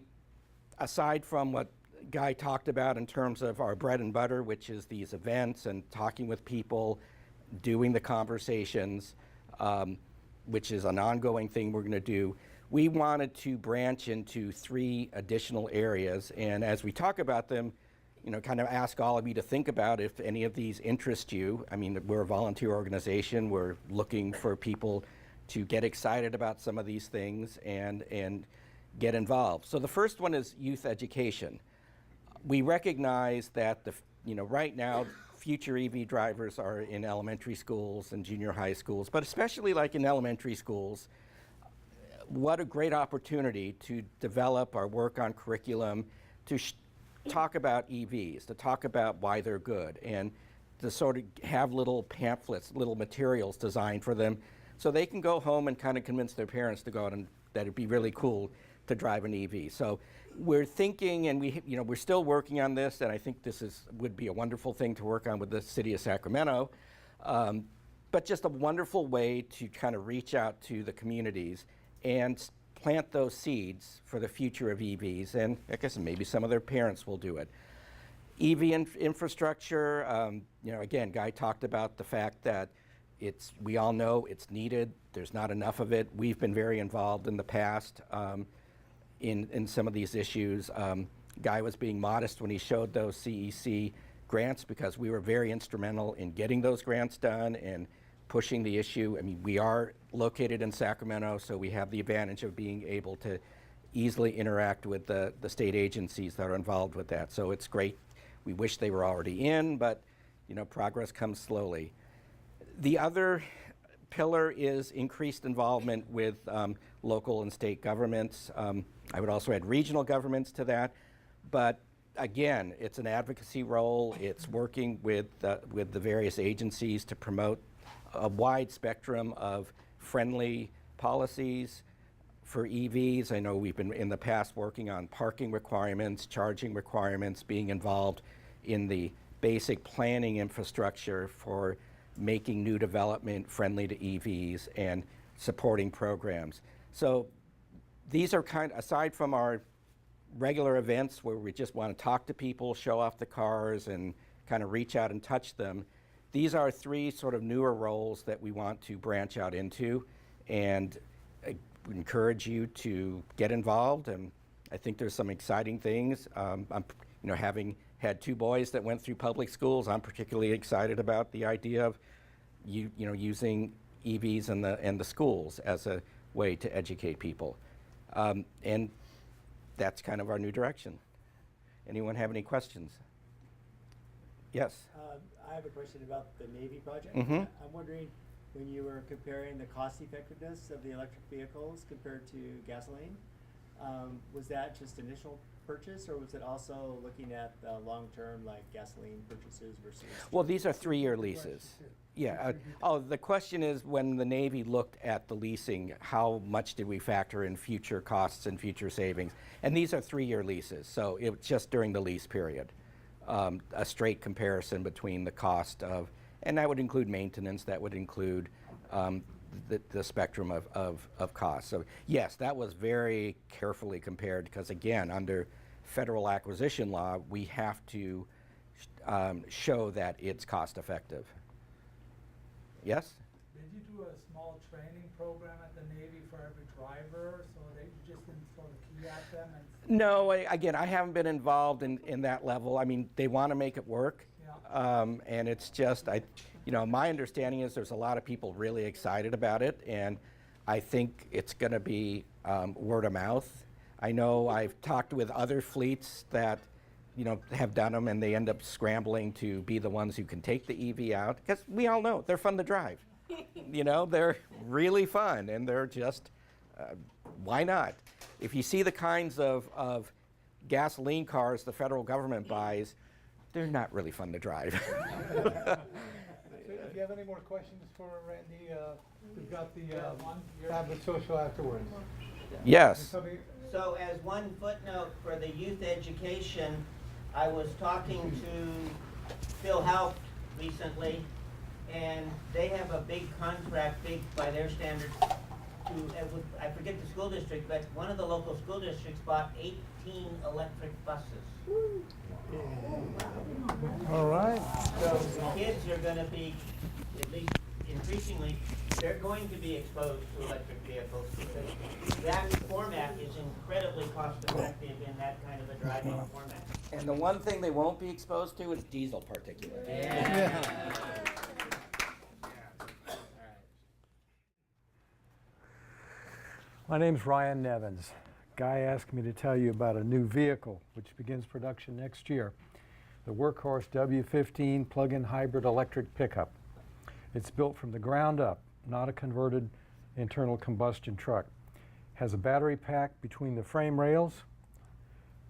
S11: aside from what Guy talked about in terms of our bread and butter, which is these events and talking with people, doing the conversations, which is an ongoing thing we're going to do, we wanted to branch into 3 additional areas. And as we talk about them, you know, kind of ask all of you to think about if any of these interest you. I mean, we're a volunteer organization. We're looking for people to get excited about some of these things and get involved. So the first one is youth education. We recognize that you know, right now, future EV drivers are in elementary schools and junior high schools, but especially like in elementary schools, what a great opportunity to develop our work on curriculum, to talk about EVs, to talk about why they're good, and to sort of have little pamphlets, little materials designed for them so they can go home and kind of convince their parents to go out and that it'd be really cool to drive an EV. So we're thinking, and we're still working on this, and I think this would be a wonderful thing to work on with the city of Sacramento, but just a wonderful way to kind of reach out to the communities and plant those seeds for the future of EVs, and I guess maybe some of their parents will do it. EV infrastructure, you know, again, Guy talked about the fact that we all know it's needed. There's not enough of it. We've been very involved in the past in some of these issues. Guy was being modest when he showed those CEC grants because we were very instrumental in getting those grants done and pushing the issue. I mean, we are located in Sacramento, so we have the advantage of being able to easily interact with the state agencies that are involved with that. So it's great. We wish they were already in, but you know, progress comes slowly. The other pillar is increased involvement with local and state governments. I would also add regional governments to that, but again, it's an advocacy role. It's working with the various agencies to promote a wide spectrum of friendly policies for EVs. I know we've been in the past working on parking requirements, charging requirements, being involved in the basic planning infrastructure for making new development friendly to EVs and supporting programs. So these are aside from our regular events where we just want to talk to people, show off the cars, and kind of reach out and touch them, these are 3 sort of newer roles that we want to branch out into, and I encourage you to get involved. And I think there's some exciting things. You know, having had 2 boys that went through public schools, I'm particularly excited about the idea of you know, using EVs in the schools as a way to educate people. And that's kind of our new direction. Anyone have any questions? Yes?
S16: I have a question about the Navy project.
S11: Mm-hmm.
S16: I'm wondering, when you were comparing the cost effectiveness of the electric vehicles compared to gasoline, was that just initial purchase, or was it also looking at the long-term, like gasoline purchases versus?
S11: Well, these are 3-year leases. Yeah. The question is, when the Navy looked at the leasing, how much did we factor in future costs and future savings? And these are 3-year leases, so it was just during the lease period. A straight comparison between the cost of, and that would include maintenance, that would include the spectrum of costs. So yes, that was very carefully compared because, again, under federal acquisition law, we have to show that it's cost effective. Yes?
S1: Did you do a small training program at the Navy for every driver so that you just didn't throw the key at them?
S11: No, again, I haven't been involved in that level. I mean, they want to make it work.
S1: Yeah.
S11: And it's just, you know, my understanding is there's a lot of people really excited about it, and I think it's going to be word of mouth. I know I've talked with other fleets that, you know, have done them, and they end up scrambling to be the ones who can take the EV out, because we all know they're fun to drive. You know, they're really fun, and they're just, why not? If you see the kinds of gasoline cars the federal government buys, they're not really fun to drive.
S2: If you have any more questions for Randy, we've got the Tablet Social afterwards.
S11: Yes.
S3: So as one footnote for the youth education, I was talking to Phil Haupt recently, and they have a big contract, big by their standards, I forget the school district, but one of the local school districts bought 18 electric buses.
S2: All right.
S3: So the kids are going to be, at least increasingly, they're going to be exposed to electric vehicles because that format is incredibly cost effective in that kind of a driving format.
S11: And the one thing they won't be exposed to is diesel particulate.
S3: Yeah.
S17: My name's Ryan Nevins. Guy asked me to tell you about a new vehicle which begins production next year, the Workhorse W15 plug-in hybrid electric pickup. It's built from the ground up, not a converted internal combustion truck. Has a battery pack between the frame rails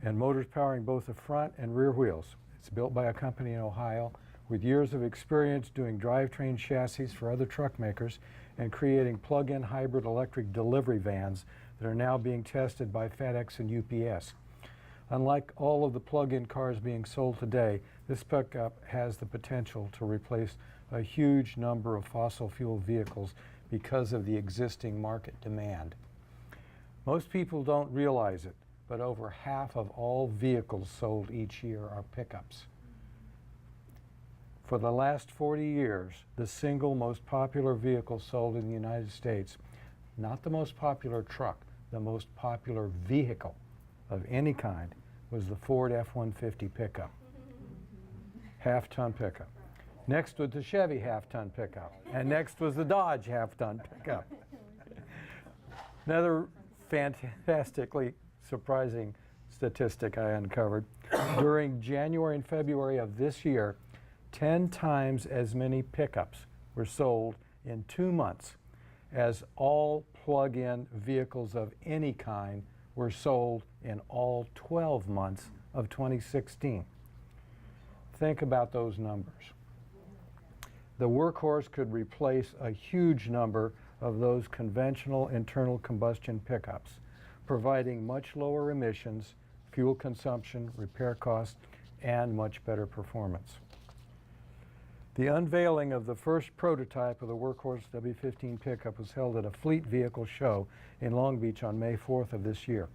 S17: and motors powering both the front and rear wheels. It's built by a company in Ohio with years of experience doing drivetrain chassis for other truck makers and creating plug-in hybrid electric delivery vans that are now being tested by FedEx and UPS. Unlike all of the plug-in cars being sold today, this pickup has the potential to replace a huge number of fossil fuel vehicles because of the existing market demand. Most people don't realize it, but over half of all vehicles sold each year are pickups. For the last 40 years, the single most popular vehicle sold in the United States, not the most popular truck, the most popular vehicle of any kind, was the Ford F-150 pickup, half-ton pickup. Next was the Chevy half-ton pickup, and next was the Dodge half-ton pickup. Another fantastically surprising statistic I uncovered, during January and February of this year, 10 times as many pickups were sold in 2 months as all plug-in vehicles of any kind were sold in all 12 months of 2016. Think about those numbers. The Workhorse could replace a huge number of those conventional internal combustion pickups, providing much lower emissions, fuel consumption, repair costs, and much better performance. The unveiling of the first prototype of the Workhorse W15 pickup was held at a fleet vehicle show in Long Beach on May 4th of this year.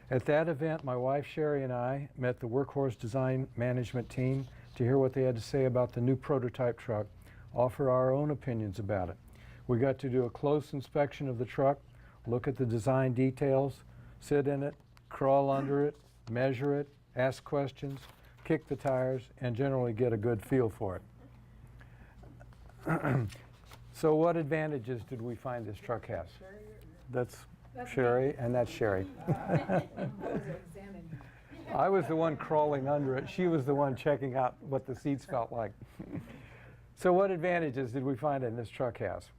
S17: At that event, my wife Sherry and I met the Workhorse design management team to hear what they had to say about the new prototype truck, offer our own opinions about it. We got to do a close inspection of the truck, look at the design details, sit in it, crawl under it, measure it, ask questions, kick the tires, and generally get a good feel for it. So what advantages did we find this truck has? That's Sherry, and that's Sherry. I was the one crawling under it. She was the one checking out what the seats felt like. So what advantages did we find in this truck has?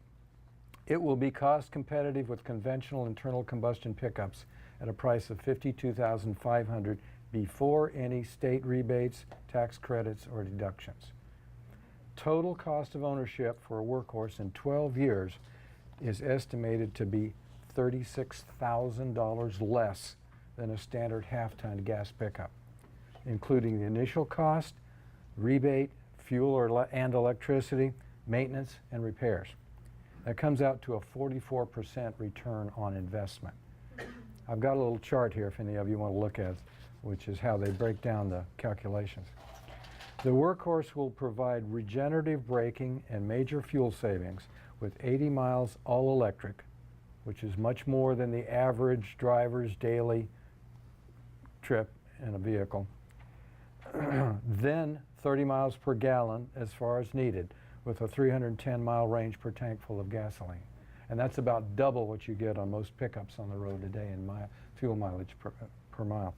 S17: It will be cost competitive with conventional internal combustion pickups at a price of $52,500 before any state rebates, tax credits, or deductions. Total cost of ownership for a Workhorse in 12 years is estimated to be $36,000 less than a standard half-ton gas pickup, including the initial cost, rebate, fuel and electricity, maintenance, and repairs. That comes out to a 44% return on investment. I've got a little chart here if any of you want to look at, which is how they break down the calculations. The Workhorse will provide regenerative braking and major fuel savings with 80 miles all electric, which is much more than the average driver's daily trip in a vehicle. Then 30 miles per gallon as far as needed, with a 310-mile range per tank full of gasoline. And that's about double what you get on most pickups on the road today in fuel mileage per mile.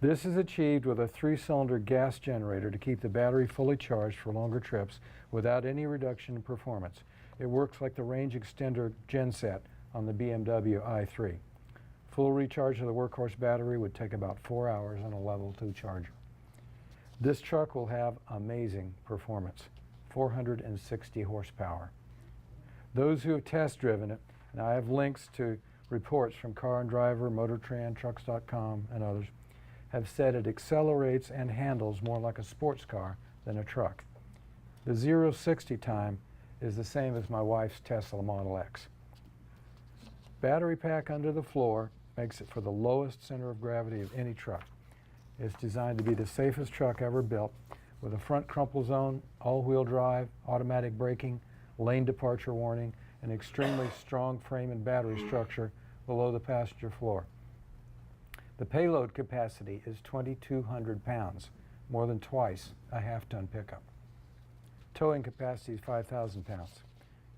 S17: This is achieved with a 3-cylinder gas generator to keep the battery fully charged for longer trips without any reduction in performance. It works like the range extender genset on the BMW i3. Full recharge of the Workhorse battery would take about 4 hours on a level 2 charger. This truck will have amazing performance, 460 horsepower. Those who have test driven it, and I have links to reports from Car and Driver, MotorTran, Trucks.com, and others, have said it accelerates and handles more like a sports car than a truck. The 0-60 time is the same as my wife's Tesla Model X. Battery pack under the floor makes it for the lowest center of gravity of any truck. It's designed to be the safest truck ever built, with a front crumple zone, all-wheel drive, automatic braking, lane departure warning, and extremely strong frame and battery structure below the passenger floor. The payload capacity is 2,200 pounds, more than twice a half-ton pickup. Towing capacity is 5,000 pounds.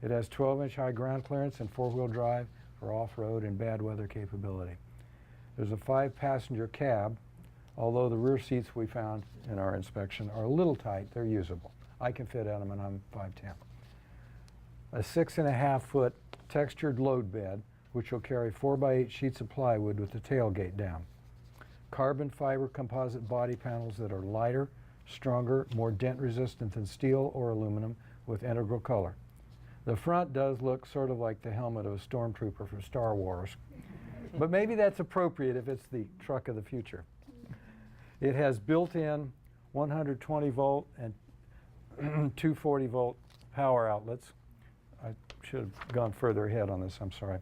S17: It has 12-inch high ground clearance and 4-wheel drive for off-road and bad weather capability. There's a 5-passenger cab, although the rear seats we found in our inspection are a little tight. They're usable. I can fit in them, and I'm 5'10". A 6.5-foot textured load bed, which will carry 4x8 sheets of plywood with the tailgate down. Carbon fiber composite body panels that are lighter, stronger, more dent resistant than steel or aluminum with integral color. The front does look sort of like the helmet of a stormtrooper from Star Wars, but maybe that's appropriate if it's the truck of the future. It has built-in 120 volt and 240 volt power outlets. I should have gone further ahead on this, I'm sorry.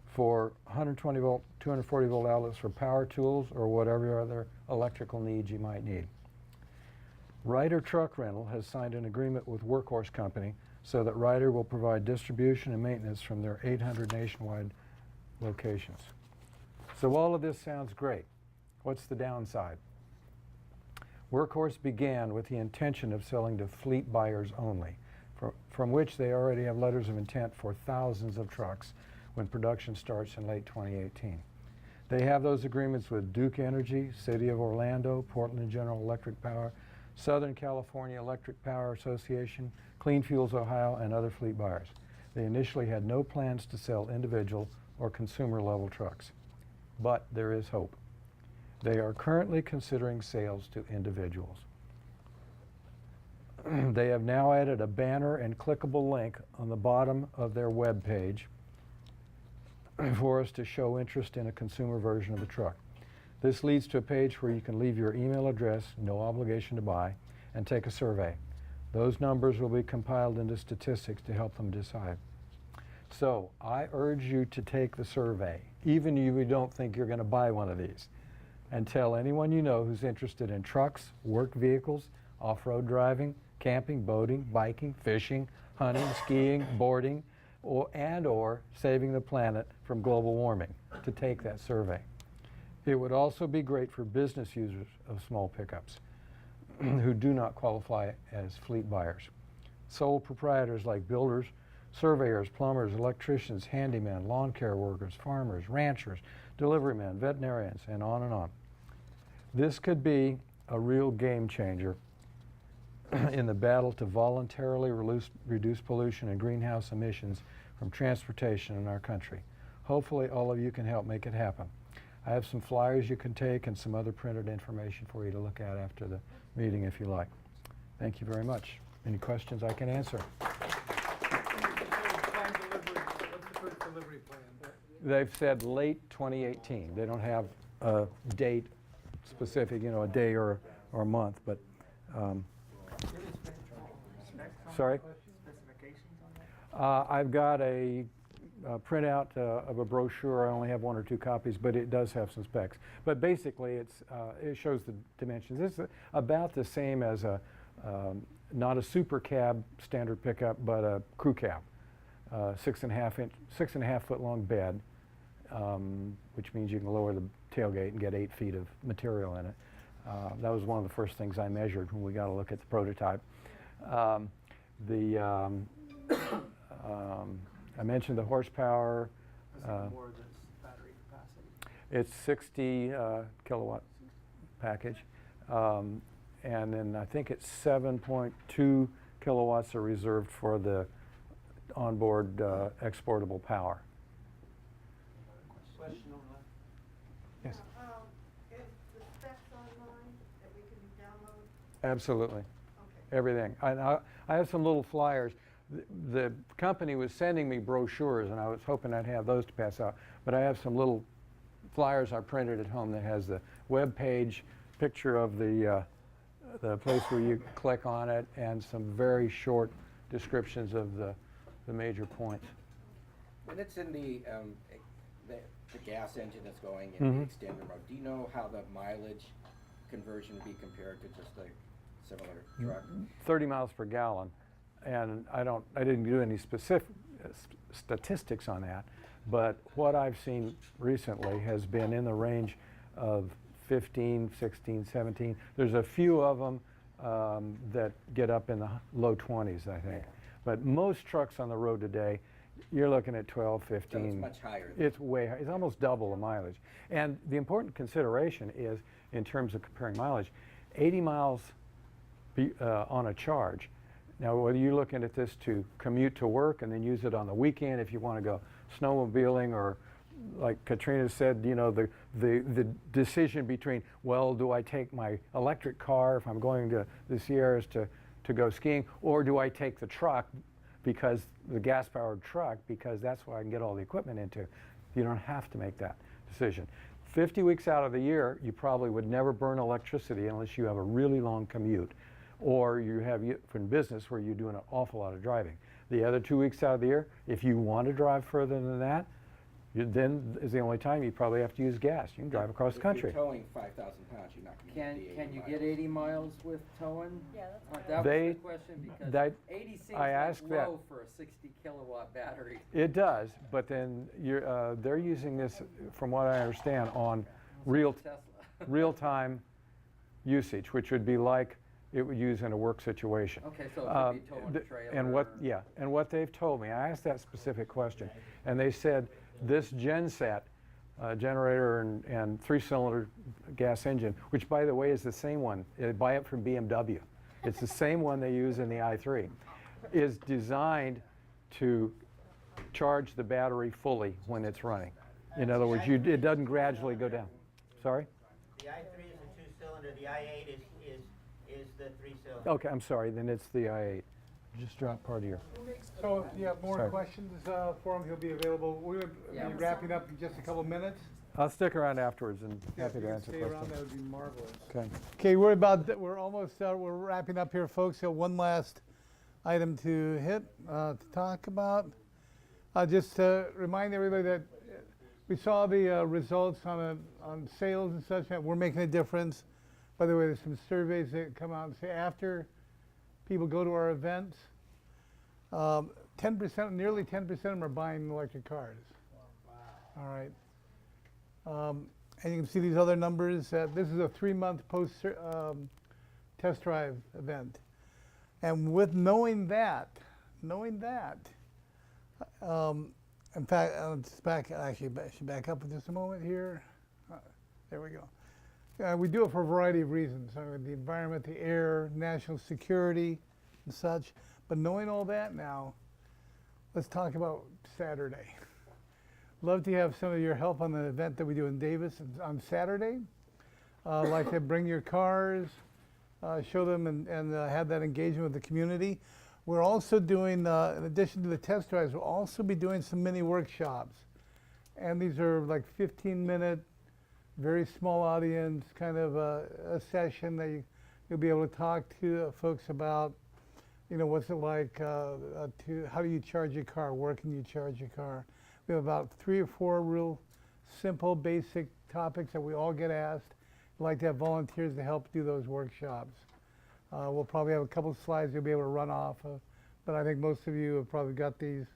S17: For 120 volt, 240 volt outlets for power tools or whatever other electrical needs you might need. Ryder Truck Rental has signed an agreement with Workhorse Company so that Ryder will provide distribution and maintenance from their 800 nationwide locations. So all of this sounds great. What's the downside? Workhorse began with the intention of selling to fleet buyers only, from which they already have letters of intent for thousands of trucks when production starts in late 2018. They have those agreements with Duke Energy, City of Orlando, Portland General Electric Power, Southern California Electric Power Association, Clean Fuels Ohio, and other fleet buyers. They initially had no plans to sell individual or consumer level trucks. But there is hope. They are currently considering sales to individuals. They have now added a banner and clickable link on the bottom of their web page for us to show interest in a consumer version of the truck. This leads to a page where you can leave your email address, no obligation to buy, and take a survey. Those numbers will be compiled into statistics to help them decide. So I urge you to take the survey, even if you don't think you're going to buy one of these, and tell anyone you know who's interested in trucks, work vehicles, off-road driving, camping, boating, biking, fishing, hunting, skiing, boarding, or saving the planet from global warming to take that survey. It would also be great for business users of small pickups who do not qualify as fleet buyers. Sole proprietors like builders, surveyors, plumbers, electricians, handymen, lawn care workers, farmers, ranchers, delivery men, veterinarians, and on and on. This could be a real game changer in the battle to voluntarily reduce pollution and greenhouse emissions from transportation in our country. Hopefully all of you can help make it happen. I have some flyers you can take and some other printed information for you to look at after the meeting if you like. Thank you very much. Any questions I can answer? They've said late 2018. They don't have a date specific, you know, a day or a month, but sorry? I've got a printout of a brochure. I only have 1 or 2 copies, but it does have some specs. But basically, it shows the dimensions. It's about the same as not a super cab standard pickup, but a crew cab. 6.5 foot long bed, which means you can lower the tailgate and get 8 feet of material in it. That was one of the first things I measured when we got a look at the prototype. I mentioned the horsepower.
S4: More than battery capacity.
S17: It's 60 kilowatt package. And then I think it's 7.2 kilowatts are reserved for the onboard exportable power.
S3: Question on that?
S2: Yes.
S8: Is the specs online that we can download?
S17: Absolutely.
S8: Okay.
S17: Everything. I have some little flyers. The company was sending me brochures, and I was hoping I'd have those to pass out. But I have some little flyers I printed at home that has the web page, picture of the place where you click on it, and some very short descriptions of the major points.
S11: When it's in the gas engine that's going in the extended mode, do you know how the mileage conversion would be compared to just a similar truck?
S17: 30 miles per gallon, and I didn't do any specific statistics on that, but what I've seen recently has been in the range of 15, 16, 17. There's a few of them that get up in the low 20s, I think. But most trucks on the road today, you're looking at 12, 15.
S11: So it's much higher.
S17: It's way high. It's almost double the mileage. And the important consideration is, in terms of comparing mileage, 80 miles on a charge. Now, whether you're looking at this to commute to work and then use it on the weekend if you want to go snowmobiling, or like Katrina said, you know, the decision between, well, do I take my electric car if I'm going to the Sierras to go skiing, or do I take the truck, because the gas-powered truck, because that's what I can get all the equipment into. You don't have to make that decision. 50 weeks out of the year, you probably would never burn electricity unless you have a really long commute, or you have from business where you're doing an awful lot of driving. The other 2 weeks out of the year, if you want to drive further than that, then is the only time you probably have to use gas. You can drive across the country.
S11: If you're towing 5,000 pounds, you're not going to get the 80
S4: Can you
S11: miles.
S4: get 80 miles with towing?
S15: Yeah, that's
S4: That was
S17: They-
S4: the question, because
S17: that-
S4: 80 seems
S17: I
S4: like
S17: asked that.
S4: low for a 60 kilowatt battery.
S17: It does, but then they're using this, from what I understand, on real-time usage, which would be like it would use in a work situation.
S4: Okay, so it could be towing a trailer.
S17: And what they've told me, I asked that specific question, and they said this genset generator and 3-cylinder gas engine, which by the way is the same one, buy it from BMW. It's the same one they use in the i3, is designed to charge the battery fully when it's running. In other words, it doesn't gradually go down. Sorry?
S3: The i3 is a 2-cylinder, the i8 is the 3-cylinder.
S17: Okay, I'm sorry, then it's the i8. Just dropped part of your...
S2: So if you have more
S17: Sorry.
S2: questions for him, he'll be available. We'll be wrapping up in just a couple minutes.
S17: I'll stick around afterwards and
S2: Yeah,
S17: happy
S2: if
S17: to
S2: you
S17: answer
S2: could stay around,
S17: questions.
S2: that would be marvelous.
S17: Okay.
S2: Okay, we're almost, we're wrapping up here, folks. So one last item to hit, to talk about. Just to remind everybody that we saw the results on sales and such, that we're making a difference. By the way, there's some surveys that come out and say after people go to our events, 10%, nearly 10% of them are buying electric cars. Wow. All right. And you can see these other numbers. This is a 3-month post test drive event. And with knowing that, in fact, I should back up for just a moment here. There we go. We do it for a variety of reasons. The environment, the air, national security, and such. But knowing all that now, let's talk about Saturday. Love to have some of your help on the event that we do in Davis on Saturday. Like to bring your cars, show them, and have that engagement with the community. We're also doing, in addition to the test drives, we'll also be doing some mini workshops. And these are like 15-minute, very small audience, kind of a session that you'll be able to talk to folks about, you know, what's it like, how do you charge your car, where can you charge your car. We have about 3 or 4 real simple, basic topics that we all get asked. We'd like to have volunteers to help do those workshops. We'll probably have a couple of slides you'll be able to run off of, but I think most of you have probably got this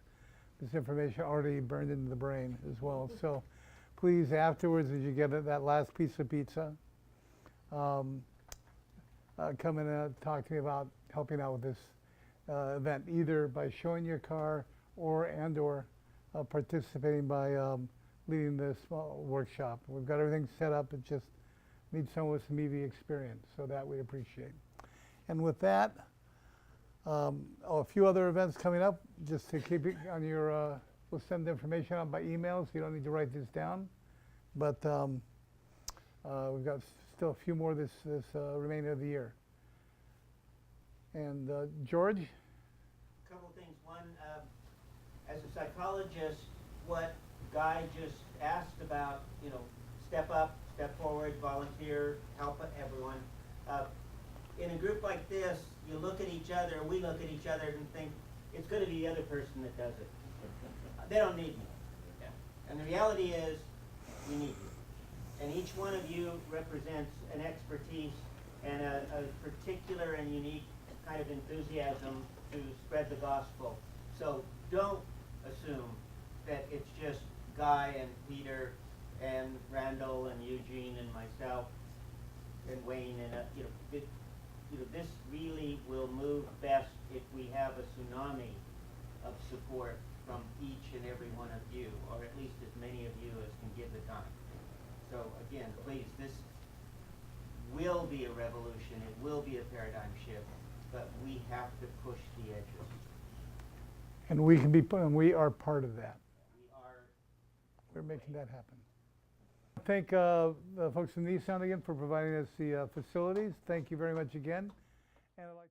S2: information already burned into the brain as well. So please, afterwards, as you get that last piece of pizza, come in and talk to me about helping out with event, either by showing your car or participating by leading this small workshop. We've got everything set up. It just needs someone with some EV experience, so that we appreciate. And with that, a few other events coming up, just to keep it on your, we'll send the information out by email, so you don't need to write this down. But we've got still a few more this remainder of the year. And George?
S3: A couple things. One, as a psychologist, what Guy just asked about, you know, step up, step forward, volunteer, help everyone. In a group like this, you look at each other, we look at each other and think, it's going to be the other person that does it. They don't need me. Yeah. And the reality is, we need you. And each one of you represents an expertise and a particular and unique kind of enthusiasm to spread the gospel. So don't assume that it's just Guy and Peter and Randal and Eugene and myself and Wayne and this really will move best if we have a tsunami of support from each and every one of you, or at least as many of you as can give the time. So again, please, this will be a revolution. It will be a paradigm shift, but we have to push the edges.
S2: And we are part of that. We're making that happen. Thank the folks from Nissan again for providing us the facilities. Thank you very much again. And I'd like